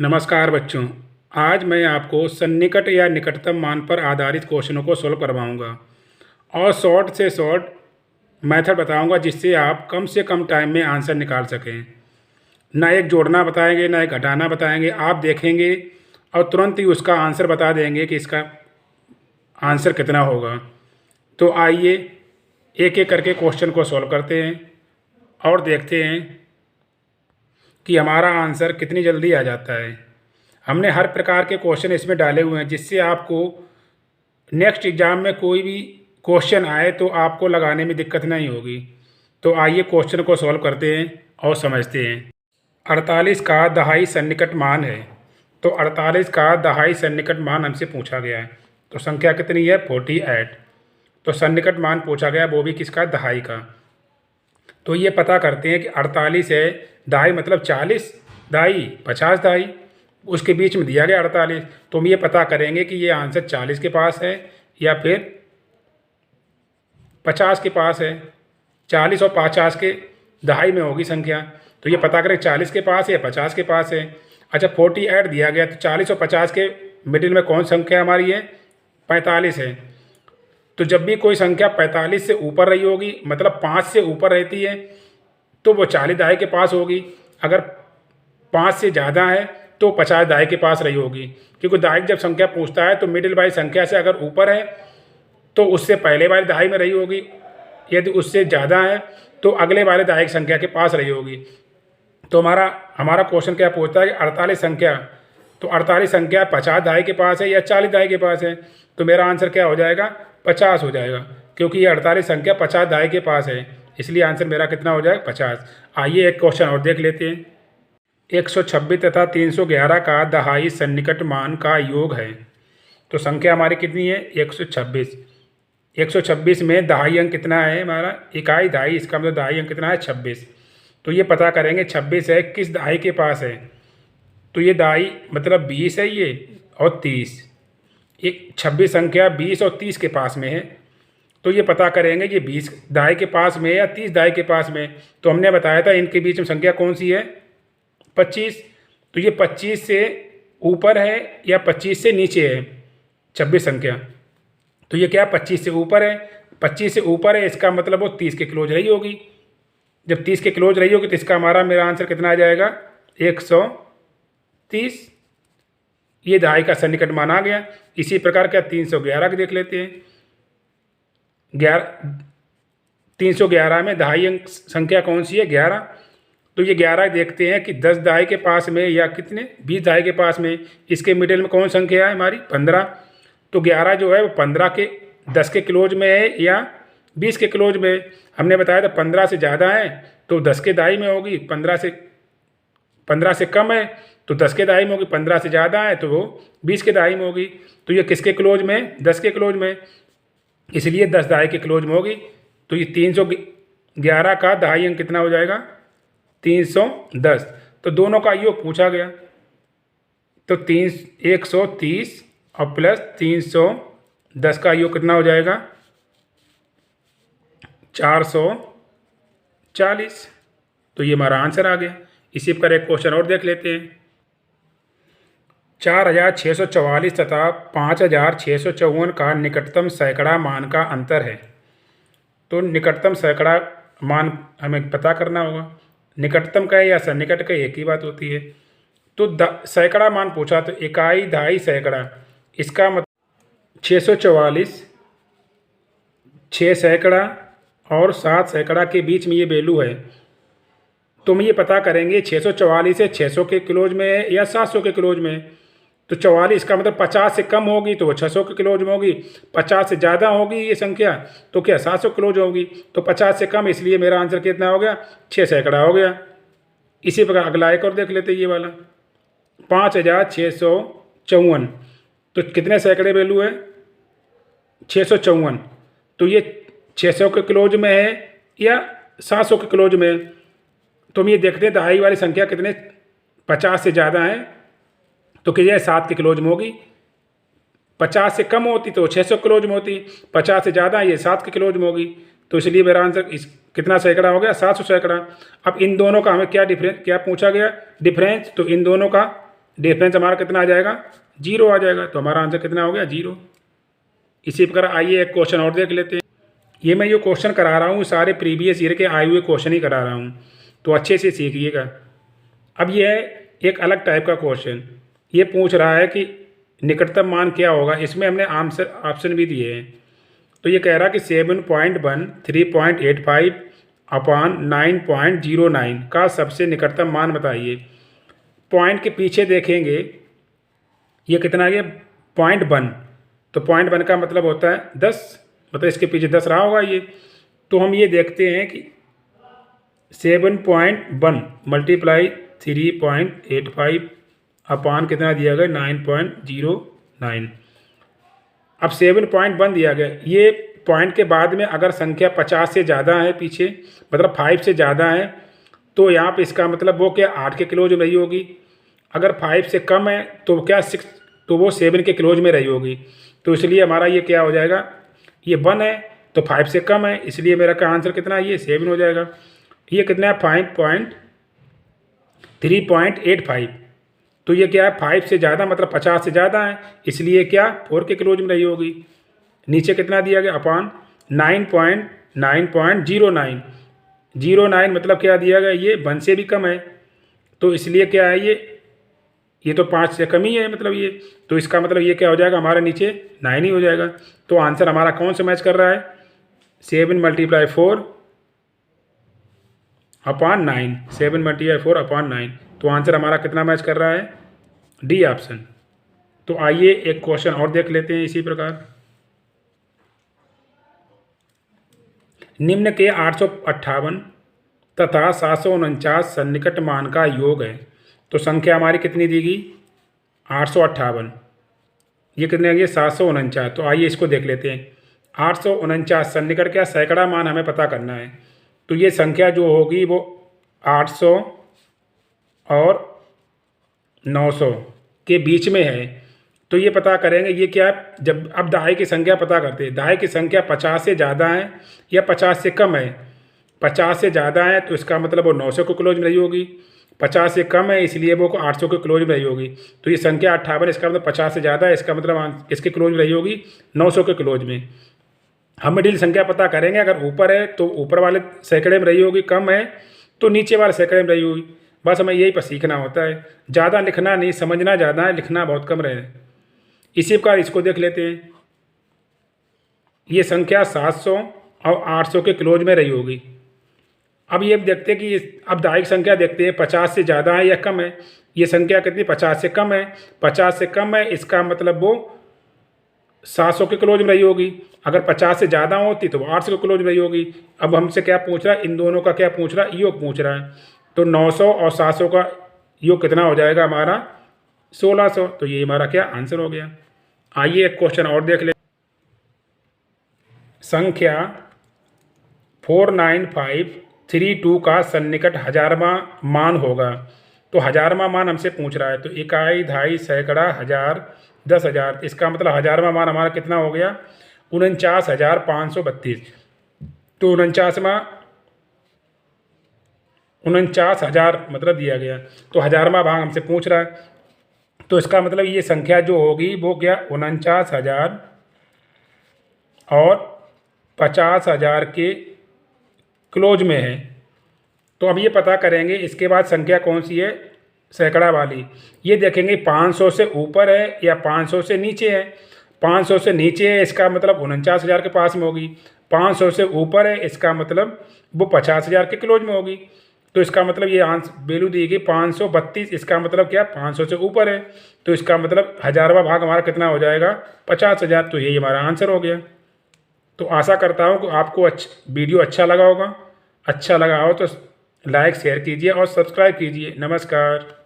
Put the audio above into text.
नमस्कार बच्चों। आज मैं आपको सन्निकट या निकटतम मान पर आधारित क्वेश्चनों को सॉल्व करवाऊंगा और शॉर्ट से शॉर्ट मेथड बताऊंगा जिससे आप कम से कम टाइम में आंसर निकाल सकें। ना एक जोड़ना बताएंगे ना एक घटाना बताएंगे, आप देखेंगे और तुरंत ही उसका आंसर बता देंगे कि इसका आंसर कितना होगा। तो आइए एक एक करके क्वेश्चन को सॉल्व करते हैं और देखते हैं कि हमारा आंसर कितनी जल्दी आ जाता है। हमने हर प्रकार के क्वेश्चन इसमें डाले हुए हैं जिससे आपको नेक्स्ट एग्ज़ाम में कोई भी क्वेश्चन आए तो आपको लगाने में दिक्कत नहीं होगी। तो आइए क्वेश्चन को सॉल्व करते हैं और समझते हैं। 48 का दहाई सन्निकट मान है। तो 48 का दहाई सन्निकट मान हमसे पूछा गया है। तो संख्या कितनी है? 48। तो सन्निकट मान पूछा गया, वो भी किसका? दहाई का। तो ये पता करते हैं कि 48 है, दहाई मतलब 40, दहाई 50 दहाई, उसके बीच में दिया गया 48। तो हम ये पता करेंगे कि ये आंसर 40 के पास है या फिर 50 के पास है। 40 और 50 के दहाई में होगी संख्या। तो ये पता करें 40 के पास है या 50 के पास है। अच्छा, 48 दिया गया, तो 40 और 50 के मिडिल में कौन संख्या हमारी है? 45 है। तो जब भी कोई संख्या 45 से ऊपर रही होगी, मतलब 5 से ऊपर रहती है, तो वो 40 दहाई के पास होगी। अगर 5 से ज़्यादा है तो 50 दहाई के पास रही होगी। क्योंकि दहाई जब संख्या पूछता है तो मिडिल वाली संख्या से अगर ऊपर है तो उससे पहले वाली दहाई में रही होगी, यदि उससे ज़्यादा है तो अगले वाले दहाई की संख्या के पास रही होगी। तो हमारा क्वेश्चन क्या पूछता है कि 48 संख्या, तो 48 संख्या 50 दहाई के पास है या 40 दहाई के पास है? तो मेरा आंसर क्या हो जाएगा? 50 हो जाएगा, क्योंकि ये 48 संख्या 50 दहाई के पास है, इसलिए आंसर मेरा कितना हो जाएगा? 50। आइए एक क्वेश्चन और देख लेते हैं। 126 तथा 311 का दहाई सन्निकट मान का योग है। तो संख्या हमारी कितनी है? 126। 126 में दहाई अंक कितना है हमारा? इकाई दहाई, इसका मतलब दहाई अंक कितना है? 26। तो ये पता करेंगे 26 है किस दहाई के पास है। तो ये दहाई मतलब 20 है ये और 30। एक 26 संख्या 20 और 30 के पास में है। तो ये पता करेंगे ये 20 दहाई के पास में या 30 दहाई के पास में। तो हमने बताया था इनके बीच में संख्या कौन सी है? 25। तो ये 25 से ऊपर है या 25 से नीचे है 26 संख्या? तो ये क्या 25 से ऊपर है? 25 से ऊपर है, इसका मतलब वो 30 के क्लोज रही होगी। जब 30 के क्लोज रही होगी तो इसका मेरा आंसर कितना आ जाएगा? 130। ये दहाई का सन्निकट मान आ गया। इसी प्रकार क्या 311 के देख लेते हैं। 311 में दहाई अंक संख्या कौन सी है? 11। तो ये 11 देखते हैं कि 10 दहाई के पास में या कितने 20 दहाई के पास में। इसके मिडिल में कौन संख्या है हमारी? 15। तो 11 जो है वो 15 के 10 के क्लोज में है या 20 के क्लोज में। हमने बताया था 15 से ज़्यादा है तो 10 के दहाई में होगी, 15 से कम है तो 10 के दहाई में होगी, 15 से ज़्यादा है तो वो 20 के दहाई में होगी। तो ये किसके क्लोज में? 10 के क्लोज में, इसलिए 10 दहाई के क्लोज में होगी। तो ये 311 का दहाई अंक कितना हो जाएगा? 310। तो दोनों का योग पूछा गया, तो 130 और प्लस 310 का योग कितना हो जाएगा? 440। तो ये हमारा आंसर आ गया। इसी पर एक क्वेश्चन और देख लेते हैं। 4644 तथा 5654 का निकटतम सैकड़ा मान का अंतर है। तो निकटतम सैकड़ा मान हमें पता करना होगा। निकटतम का है या सन्निकट का, एक ही बात होती है। तो सैकड़ा मान पूछा तो इकाई दहाई सैकड़ा, इसका मतलब 644, 6 सैकड़ा और 7 सैकड़ा के बीच में ये वैल्यू है। तो हम ये पता करेंगे 644 से 600 के क्लोज में है या 700 के क्लोज में है। तो 44 का मतलब 50 से कम होगी तो वो 600 के क्लोज में होगी, 50 से ज़्यादा होगी ये संख्या तो क्या 700 क्लोज होगी। तो 50 से कम, इसलिए मेरा आंसर कितना हो गया? 6 सैकड़ा हो गया। इसी प्रकार अगला एक और देख लेते हैं, ये वाला 5654। तो कितने सैकड़े वैल्यू है? 654। तो ये 600 के क्लोज में है या 700 के क्लोज में है। तो हम ये देखते हैं दहाई वाली संख्या कितने 50 से ज़्यादा है तो क्या 7 के क्लोज में होगी। 50 से कम होती तो 600 क्लोज में होती, 50 से ज़्यादा ये 7 के क्लोज में होगी। तो इसलिए मेरा आंसर कितना सैकड़ा हो गया? 700 सैकड़ा। अब इन दोनों का हमें क्या पूछा गया? डिफरेंस। तो इन दोनों का डिफरेंस हमारा कितना आ जाएगा, 0 आ जाएगा। तो हमारा आंसर कितना हो गया, 0। इसी प्रकार आइए एक क्वेश्चन और देख लेते हैं। ये मैं जो क्वेश्चन करा रहा हूँ सारे प्रीवियस ईयर के आए हुए क्वेश्चन ही करा रहा हूँ, तो अच्छे से सीखिएगा। अब ये है एक अलग टाइप का क्वेश्चन। ये पूछ रहा है कि निकटतम मान क्या होगा। इसमें हमने आंसर ऑप्शन भी दिए हैं। तो ये कह रहा है कि 7.1 3.85 अपॉन 9.09 का सबसे निकटतम मान बताइए। पॉइंट के पीछे देखेंगे ये कितना है, 0.1। तो 0.1 का मतलब होता है 10, मतलब इसके पीछे 10 रहा होगा ये। तो हम ये देखते हैं कि 7.1 मल्टीप्लाई 3.85 अपान कितना दिया गया, 9.09। अब 7.1 दिया गया। ये पॉइंट के बाद में अगर संख्या 50 से ज़्यादा है पीछे, मतलब 5 से ज़्यादा है, तो यहाँ पे इसका मतलब वो क्या 8 के क्लोज में रही होगी। अगर 5 से कम है तो क्या 6, तो वो 7 के क्लोज में रही होगी। तो इसलिए हमारा ये क्या हो जाएगा, ये 1 है तो 5 से कम है, इसलिए मेरा का आंसर कितना है, ये 7 हो जाएगा। ये कितना है, 3.85। तो ये क्या है, 5 से ज़्यादा मतलब 50 से ज़्यादा है, इसलिए क्या 4 के क्लोज में रही होगी। नीचे कितना दिया गया, अपान 9.09 09 मतलब क्या दिया गया, ये 1 से भी कम है, तो इसलिए क्या है, ये तो 5 से कम ही है मतलब ये। तो इसका मतलब ये क्या हो जाएगा, हमारा नीचे 9 ही हो जाएगा। तो आंसर हमारा कौन सा मैच कर रहा है, 7 × 4 अपान 9, 7 × 4 अपान 9। तो आंसर हमारा कितना मैच कर रहा है, डी ऑप्शन। तो आइए एक क्वेश्चन और देख लेते हैं इसी प्रकार। निम्न के 858 तथा 749 सन्निकट मान का योग है। तो संख्या हमारी कितनी दी गई, 858, ये कितने आ गए 749। तो आइए इसको देख लेते हैं। 849 सन्निकट क्या, सैकड़ा मान हमें पता करना है। तो ये संख्या जो होगी वो 800 और 900 के बीच में है। तो ये पता करेंगे ये क्या है, जब अब दहाई की संख्या पता करते हैं। दहाई की संख्या 50 से ज़्यादा है या 50 से कम है। 50 से ज़्यादा है तो इसका मतलब वो 900 के क्लोज में रही होगी। 50 से कम है इसलिए वो 800 के क्लोज में रही होगी। तो ये संख्या 58, इसका मतलब 50 से ज़्यादा है, इसका मतलब इसके क्लोज में रही होगी 900 के क्लोज में। हम मिडिल संख्या पता करेंगे, अगर ऊपर है तो ऊपर वाले सैकड़े में रही होगी, कम है तो नीचे वाले सैकड़े में रही होगी। बस हमें यही पर सीखना होता है, ज़्यादा लिखना नहीं, समझना ज़्यादा है, लिखना बहुत कम रहे। इसी प्रकार इसको देख लेते हैं। ये संख्या 700 और 800 के क्लोज में रही होगी। अब ये देखते हैं कि अब दायिक संख्या देखते हैं 50 से ज़्यादा है या कम है। ये संख्या कितनी, 50 से कम है। 50 से कम है इसका मतलब वो 700 के क्लोज में रही होगी। अगर 50 से ज़्यादा होती तो वो 800 के क्लोज में रही होगी। अब हमसे क्या पूछ रहा है, इन दोनों का क्या पूछ रहा है, योग पूछ रहा है। तो 900 और 700 का योग कितना हो जाएगा हमारा, 1600। तो ये हमारा क्या आंसर हो गया। आइए एक क्वेश्चन और देख ले। संख्या 49532 का सन्निकट हजारवां मान होगा। तो हजारवां मान हमसे पूछ रहा है। तो इकाई, दहाई, सैकड़ा, हजार, 10,000। इसका मतलब हजारवां मान हमारा कितना हो गया, 49,532। तो 49,000 मतलब दिया गया। तो हजारवां भाग हमसे पूछ रहा है। तो इसका मतलब ये संख्या जो होगी वो क्या, 49,000 और 50,000 के क्लोज में है। तो अब ये पता करेंगे इसके बाद संख्या कौन सी है, सैकड़ा वाली। ये देखेंगे 500 से ऊपर है या 500 से नीचे है। 500 से नीचे है इसका मतलब 49,000 के पास में होगी। 500 से ऊपर है इसका मतलब वो 50,000 के क्लोज में होगी। तो इसका मतलब ये आंसर वैल्यू दी गई 532। इसका मतलब क्या, 500 से ऊपर है। तो इसका मतलब हजारवा भाग हमारा कितना हो जाएगा, 50,000। तो यही हमारा आंसर हो गया। तो आशा करता हूँ कि आपको वीडियो अच्छा लगा होगा। अच्छा लगा हो तो लाइक शेयर कीजिए और सब्सक्राइब कीजिए। नमस्कार।